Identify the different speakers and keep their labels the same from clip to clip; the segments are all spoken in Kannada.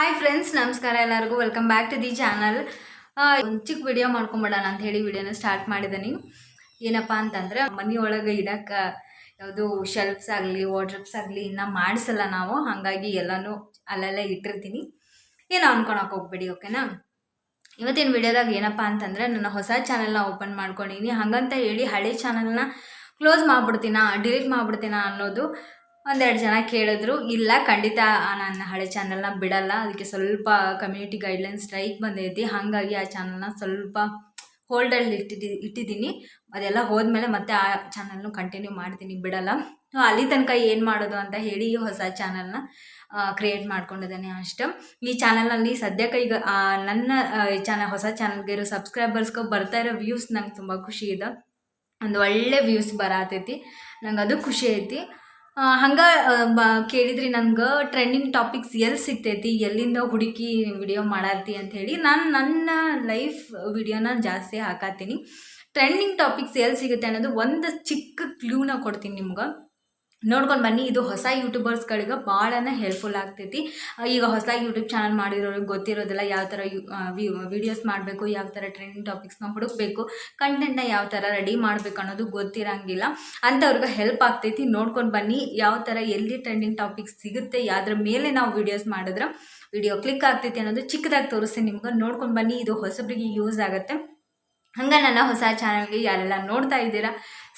Speaker 1: ಹಾಯ್ ಫ್ರೆಂಡ್ಸ್, ನಮಸ್ಕಾರ ಎಲ್ಲರಿಗೂ. Welcome back to the channel. ಒಂದು ಚಿಕ್ಕ ವಿಡಿಯೋ ಮಾಡ್ಕೊಂಬಿಡೋಣ ಅಂತ ಹೇಳಿ ವಿಡಿಯೋನ ಸ್ಟಾರ್ಟ್ ಮಾಡಿದ್ದೀನಿ. ಏನಪ್ಪ ಅಂತಂದರೆ, ಮನೆಯೊಳಗೆ ಇಡಕ್ಕೆ ಯಾವುದು ಶೆಲ್ಫ್ಸ್ ಆಗಲಿ ವಾರ್ಡ್ರೋಬ್ಸ್ ಆಗಲಿ ಇನ್ನೂ ಮಾಡಿಸಲ್ಲ ನಾವು. ಹಾಗಾಗಿ ಎಲ್ಲನೂ ಅಲ್ಲಲ್ಲೇ ಇಟ್ಟಿರ್ತೀನಿ. ಏನೋ ಅನ್ಕೊಳಕ್ಕೆ ಹೋಗ್ಬೇಡಿ, ಓಕೆನಾ. ಇವತ್ತಿನ ವಿಡಿಯೋದಾಗ ಏನಪ್ಪ ಅಂತಂದರೆ, ನನ್ನ ಹೊಸ ಚಾನಲ್ನ ಓಪನ್ ಮಾಡ್ಕೊಂಡಿನಿ. ಹಾಗಂತ ಹೇಳಿ ಹಳೆ ಚಾನಲ್ನ ಕ್ಲೋಸ್ ಮಾಡಿಬಿಡ್ತೀನ, ಡಿಲೀಟ್ ಮಾಡಿಬಿಡ್ತೀನ ಅನ್ನೋದು ಒಂದೆರಡು ಜನ ಕೇಳಿದ್ರು. ಇಲ್ಲ, ಖಂಡಿತ ನನ್ನ ಹಳೆ ಚಾನಲ್ನ ಬಿಡಲ್ಲ. ಅದಕ್ಕೆ ಸ್ವಲ್ಪ ಕಮ್ಯುನಿಟಿ ಗೈಡ್ಲೈನ್ ಸ್ಟ್ರೈಕ್ ಬಂದೈತಿ. ಹಾಗಾಗಿ ಆ ಚಾನಲ್ನ ಸ್ವಲ್ಪ ಹೋಲ್ಡಲ್ಲಿ ಇಟ್ಟಿದ್ದೀನಿ. ಅದೆಲ್ಲ ಹೋದ್ಮೇಲೆ ಮತ್ತೆ ಆ ಚಾನಲ್ನು ಕಂಟಿನ್ಯೂ ಮಾಡ್ತೀನಿ, ಬಿಡಲ್ಲ. ಅಲ್ಲಿ ತನಕ ಏನು ಮಾಡೋದು ಅಂತ ಹೇಳಿ ಹೊಸ ಚಾನಲ್ನ ಕ್ರಿಯೇಟ್ ಮಾಡ್ಕೊಂಡಿದ್ದೇನೆ ಅಷ್ಟೇ. ಈ ಚಾನಲ್ನಲ್ಲಿ ಸದ್ಯಕ್ಕೆ ಈಗ ನನ್ನ ಹೊಸ ಚಾನಲ್ಗೆ ಇರೋ ಸಬ್ಸ್ಕ್ರೈಬರ್ಸ್ಗೆ ಬರ್ತಾ ಇರೋ ವ್ಯೂಸ್ ನಂಗೆ ತುಂಬ ಖುಷಿ ಇದೆ. ಒಂದು ಒಳ್ಳೆ ವ್ಯೂಸ್ ಬರತೈತಿ, ನಂಗೆ ಅದು ಖುಷಿ ಐತಿ. ಹಂಗೆ ಕೇಳಿದ್ರಿ ನನಗೆ ಟ್ರೆಂಡಿಂಗ್ ಟಾಪಿಕ್ಸ್ ಎಲ್ಲಿ ಸಿಗ್ತೈತಿ, ಎಲ್ಲಿಂದ ಹುಡುಕಿ ವಿಡಿಯೋ ಮಾಡತ್ತಿ ಅಂಥೇಳಿ. ನಾನು ನನ್ನ ಲೈಫ್ ವಿಡಿಯೋನ ಜಾಸ್ತಿ ಹಾಕತ್ತೀನಿ. ಟ್ರೆಂಡಿಂಗ್ ಟಾಪಿಕ್ಸ್ ಎಲ್ಲಿ ಸಿಗುತ್ತೆ ಅನ್ನೋದು ಒಂದು ಚಿಕ್ಕ ಕ್ಲೂನ ಕೊಡ್ತೀನಿ ನಿಮ್ಗೆ, ನೋಡ್ಕೊಂಡು ಬನ್ನಿ. ಇದು ಹೊಸ ಯೂಟ್ಯೂಬರ್ಸ್ಗಳಿಗೆ ಭಾಳನೇ ಹೆಲ್ಪ್ಫುಲ್ ಆಗ್ತೈತಿ. ಈಗ ಹೊಸ ಯೂಟ್ಯೂಬ್ ಚಾನಲ್ ಮಾಡಿರೋರಿಗೆ ಗೊತ್ತಿರೋದಿಲ್ಲ ಯಾವ ಥರ ವಿಡಿಯೋಸ್ ಮಾಡಬೇಕು, ಯಾವ ಥರ ಟ್ರೆಂಡಿಂಗ್ ಟಾಪಿಕ್ಸ್ನ ಹುಡುಕಬೇಕು, ಕಂಟೆಂಟ್ನ ಯಾವ ಥರ ರೆಡಿ ಮಾಡಬೇಕು ಅನ್ನೋದು ಗೊತ್ತಿರೋಂಗಿಲ್ಲ. ಅಂಥವ್ರಿಗೆ ಹೆಲ್ಪ್ ಆಗ್ತೈತಿ. ನೋಡ್ಕೊಂಡು ಬನ್ನಿ ಯಾವ ಥರ ಎಲ್ಲಿ ಟ್ರೆಂಡಿಂಗ್ ಟಾಪಿಕ್ಸ್ ಸಿಗುತ್ತೆ, ಯಾವ್ದ್ರ ಮೇಲೆ ನಾವು ವಿಡಿಯೋಸ್ ಮಾಡಿದ್ರೆ ವಿಡಿಯೋ ಕ್ಲಿಕ್ ಆಗ್ತೈತಿ ಅನ್ನೋದು ಚಿಕ್ಕದಾಗಿ ತೋರಿಸ್ತೀನಿ ನಿಮ್ಗೆ. ನೋಡ್ಕೊಂಡು ಬನ್ನಿ, ಇದು ಹೊಸಬ್ರಿಗೆ ಯೂಸ್ ಆಗುತ್ತೆ. ಹಂಗೆ ನನ್ನ ಹೊಸ ಚಾನಲ್ಗೆ ಯಾರೆಲ್ಲ ನೋಡ್ತಾ ಇದ್ದೀರಾ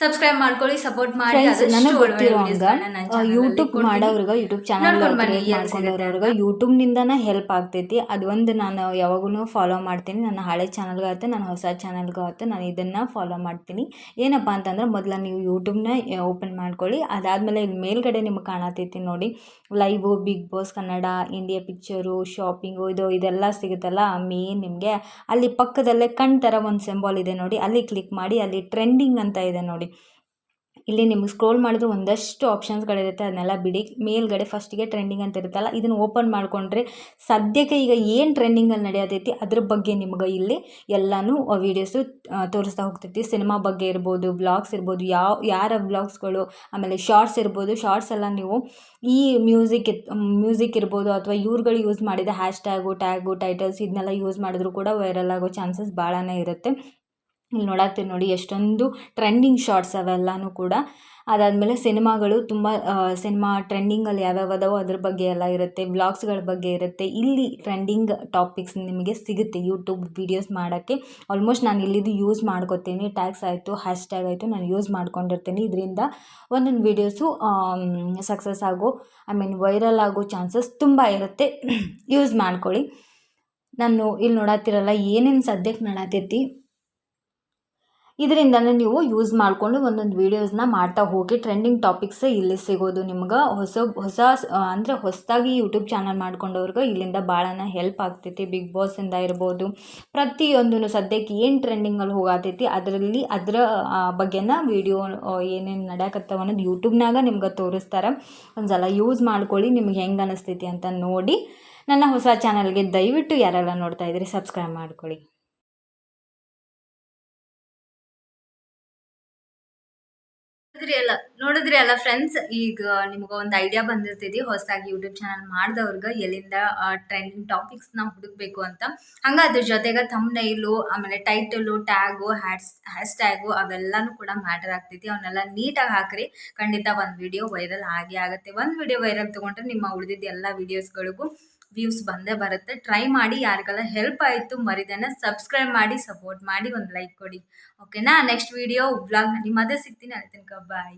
Speaker 1: ಸಬ್ಸ್ಕ್ರೈಬ್ ಮಾಡ್ಕೊಳ್ಳಿ, ಸಪೋರ್ಟ್ ಮಾಡಿ.
Speaker 2: ನನಗೆ ಯೂಟ್ಯೂಬ್ ಮಾಡೋರ್ಗೆ, ಯೂಟ್ಯೂಬ್ ಚಾನಲ್ ಮಾಡ್ಕೊಂಡವ್ರಿಗೆ ಯೂಟ್ಯೂಬ್ನಿಂದನೇ ಹೆಲ್ಪ್ ಆಗ್ತೈತಿ. ಅದು ಒಂದು ನಾನು ಯಾವಾಗೂ ಫಾಲೋ ಮಾಡ್ತೀನಿ. ನನ್ನ ಹಳೆ ಚಾನಲ್ಗಾಗುತ್ತೆ, ನನ್ನ ಹೊಸ ಚಾನಲ್ಗಾಗುತ್ತೆ, ನಾನು ಇದನ್ನು ಫಾಲೋ ಮಾಡ್ತೀನಿ. ಏನಪ್ಪ ಅಂತಂದ್ರೆ, ಮೊದಲು ನೀವು ಯೂಟ್ಯೂಬ್ನ ಓಪನ್ ಮಾಡ್ಕೊಳ್ಳಿ. ಅದಾದಮೇಲೆ ಇಲ್ಲಿ ಮೇಲ್ಗಡೆ ನಿಮ್ಗೆ ಕಾಣತೈತಿ ನೋಡಿ, live, Bigg Boss Kannada, India picture, shopping, ಇದೆಲ್ಲ ಸಿಗುತ್ತಲ್ಲ ಮೇನ್ ನಿಮಗೆ. ಅಲ್ಲಿ ಪಕ್ಕದಲ್ಲೇ ಕಣ್ ಥರ ಒಂದು ಸಿಂಬಾಲ್ ಇದೆ ನೋಡಿ, ಅಲ್ಲಿ ಕ್ಲಿಕ್ ಮಾಡಿ. ಅಲ್ಲಿ ಟ್ರೆಂಡಿಂಗ್ ಅಂತ ಇದೆ ನೋಡಿ. ಇಲ್ಲಿ ನಿಮ್ಗೆ ಸ್ಕ್ರೋಲ್ ಮಾಡಿದ್ರೆ ಒಂದಷ್ಟು ಆಪ್ಷನ್ಸ್ಗಳಿರುತ್ತೆ, ಅದನ್ನೆಲ್ಲ ಬಿಡಿ. ಮೇಲ್ಗಡೆ ಫಸ್ಟಿಗೆ ಟ್ರೆಂಡಿಂಗ್ ಅಂತ ಇರುತ್ತಲ್ಲ, ಇದನ್ನು ಓಪನ್ ಮಾಡಿಕೊಂಡ್ರೆ ಸದ್ಯಕ್ಕೆ ಈಗ ಏನು ಟ್ರೆಂಡಿಂಗಲ್ಲಿ ನಡೆಯತೈತಿ ಅದ್ರ ಬಗ್ಗೆ ನಿಮ್ಗೆ ಇಲ್ಲಿ ಎಲ್ಲನೂ ವೀಡಿಯೋಸು ತೋರಿಸ್ತಾ ಹೋಗ್ತೈತಿ. ಸಿನಿಮಾ ಬಗ್ಗೆ ಇರ್ಬೋದು, ವ್ಲಾಗ್ಸ್ ಇರ್ಬೋದು, ಯಾರ ವ್ಲಾಗ್ಸ್ಗಳು, ಆಮೇಲೆ ಶಾರ್ಟ್ಸ್ ಇರ್ಬೋದು. ಶಾರ್ಟ್ಸ್ ಎಲ್ಲ ನೀವು ಈ ಮ್ಯೂಸಿಕ್ ಇರ್ಬೋದು, ಅಥವಾ ಇವ್ರುಗಳು ಯೂಸ್ ಮಾಡಿದ ಹ್ಯಾಶ್ಟ್ಯಾಗು, ಟ್ಯಾಗು, ಟೈಟಲ್ಸ್ ಇದನ್ನೆಲ್ಲ ಯೂಸ್ ಮಾಡಿದ್ರು ಕೂಡ ವೈರಲ್ ಆಗೋ ಚಾನ್ಸಸ್ ಭಾಳನೇ ಇರುತ್ತೆ. ಇಲ್ಲಿ ನೋಡಾಕ್ತೀವಿ ನೋಡಿ, ಎಷ್ಟೊಂದು ಟ್ರೆಂಡಿಂಗ್ ಶಾರ್ಟ್ಸ್ ಅವೆಲ್ಲನೂ ಕೂಡ. ಅದಾದಮೇಲೆ ಸಿನಿಮಾಗಳು, ತುಂಬ ಸಿನಿಮಾ ಟ್ರೆಂಡಿಂಗಲ್ಲಿ ಯಾವ್ಯಾವ ಅದಾವೋ ಅದ್ರ ಬಗ್ಗೆ ಎಲ್ಲ ಇರುತ್ತೆ. ವ್ಲಾಗ್ಸ್ಗಳ ಬಗ್ಗೆ ಇರುತ್ತೆ. ಇಲ್ಲಿ ಟ್ರೆಂಡಿಂಗ್ ಟಾಪಿಕ್ಸ್ ನಿಮಗೆ ಸಿಗುತ್ತೆ ಯೂಟ್ಯೂಬ್ ವೀಡಿಯೋಸ್ ಮಾಡೋಕ್ಕೆ. ಆಲ್ಮೋಸ್ಟ್ ನಾನು ಇಲ್ಲಿದ್ದು ಯೂಸ್ ಮಾಡ್ಕೊತೀನಿ. ಟ್ಯಾಗ್ಸ್ ಆಯಿತು, ಹ್ಯಾಶ್ಟ್ಯಾಗ್ ಆಯಿತು, ನಾನು ಯೂಸ್ ಮಾಡ್ಕೊಂಡಿರ್ತೀನಿ. ಇದರಿಂದ ಒಂದೊಂದು ವೀಡಿಯೋಸು ಸಕ್ಸಸ್ ಆಗೋ, ವೈರಲ್ ಆಗೋ ಚಾನ್ಸಸ್ ತುಂಬ ಇರುತ್ತೆ. ಯೂಸ್ ಮಾಡ್ಕೊಳ್ಳಿ. ನಾನು ಇಲ್ಲಿ ನೋಡತ್ತಿರಲ್ಲ ಏನೇನು ಸದ್ಯಕ್ಕೆ ನಡತೈತಿ, ಇದರಿಂದನೇ ನೀವು ಯೂಸ್ ಮಾಡಿಕೊಂಡು ಒಂದೊಂದು ವೀಡಿಯೋಸ್ನ ಮಾಡ್ತಾ ಹೋಗಿ. ಟ್ರೆಂಡಿಂಗ್ ಟಾಪಿಕ್ಸ್ ಇಲ್ಲಿ ಸಿಗೋದು ನಿಮ್ಗೆ. ಹೊಸದಾಗಿ ಯೂಟ್ಯೂಬ್ ಚಾನಲ್ ಮಾಡ್ಕೊಂಡವ್ರಿಗೆ ಇಲ್ಲಿಂದ ಭಾಳನೇ ಹೆಲ್ಪ್ ಆಗ್ತೈತಿ. ಬಿಗ್ ಬಾಸಿಂದ ಇರ್ಬೋದು, ಪ್ರತಿಯೊಂದೂ ಸದ್ಯಕ್ಕೆ ಏನು ಟ್ರೆಂಡಿಂಗಲ್ಲಿ ಹೋಗತೈತಿ ಅದರ ಬಗ್ಗೆನ ವೀಡಿಯೋ ಏನೇನು ನಡೆಯಕತ್ತವ ಅನ್ನೋದು ಯೂಟ್ಯೂಬ್ನಾಗ ನಿಮ್ಗೆ ತೋರಿಸ್ತಾರೆ. ಒಂದು ಸಲ ಯೂಸ್ ಮಾಡ್ಕೊಳ್ಳಿ, ನಿಮ್ಗೆ ಹೆಂಗೆ ಅನ್ನಿಸ್ತೈತಿ ಅಂತ ನೋಡಿ. ನನ್ನ ಹೊಸ ಚಾನಲ್ಗೆ ದಯವಿಟ್ಟು ಯಾರೆಲ್ಲ ನೋಡ್ತಾ ಇದ್ದೀರಿ ಸಬ್ಸ್ಕ್ರೈಬ್ ಮಾಡ್ಕೊಳ್ಳಿ.
Speaker 1: ನೋಡಿದ್ರಿ ಅಲ್ಲ ಫ್ರೆಂಡ್ಸ್, ಈಗ ನಿಮ್ಗೆ ಒಂದು ಐಡಿಯಾ ಬಂದಿರ್ತೈತಿ ಹೊಸದಾಗಿ ಯೂಟ್ಯೂಬ್ ಚಾನಲ್ ಮಾಡಿದವ್ರಿಗೆ ಎಲ್ಲಿಂದ ಟ್ರೆಂಡಿಂಗ್ ಟಾಪಿಕ್ಸ್ನ ಹುಡುಕ್ಬೇಕು ಅಂತ. ಹಂಗೆ ಅದ್ರ ಜೊತೆಗೆ ಥಂಬ್ನೈಲು, ಆಮೇಲೆ ಟೈಟಲು, ಟ್ಯಾಗು, ಹ್ಯಾಶ್ಟ್ಯಾಗು ಅವೆಲ್ಲನೂ ಕೂಡ ಮ್ಯಾಟರ್ ಆಗ್ತೈತಿ. ಅವನ್ನೆಲ್ಲ ನೀಟಾಗಿ ಹಾಕ್ರಿ, ಖಂಡಿತ ಒಂದು ವಿಡಿಯೋ ವೈರಲ್ ಆಗೇ ಆಗುತ್ತೆ. ಒಂದು ವಿಡಿಯೋ ವೈರಲ್ ತೊಗೊಂಡ್ರೆ ನಿಮ್ಮ ಉಳಿದಿದ್ದ ಎಲ್ಲ ವೀಡಿಯೋಸ್ಗಳಿಗೂ ವ್ಯೂಸ್ ಬಂದೇ ಬರುತ್ತೆ. ಟ್ರೈ ಮಾಡಿ. ಯಾರಿಗೆಲ್ಲ ಹೆಲ್ಪ್ ಆಯಿತು ಮರಿದೇನೆ ಸಬ್ಸ್ಕ್ರೈಬ್ ಮಾಡಿ, ಸಪೋರ್ಟ್ ಮಾಡಿ, ಒಂದು ಲೈಕ್ ಕೊಡಿ, ಓಕೆನಾ. ನೆಕ್ಸ್ಟ್ ವಿಡಿಯೋ ವ್ಲಾಗ್ ನಿಮ್ಮ ಅದೇ ಸಿಗ್ತೀನಿ. ಅಲ್ಲಿ ತನಕ ಬಾಯ್.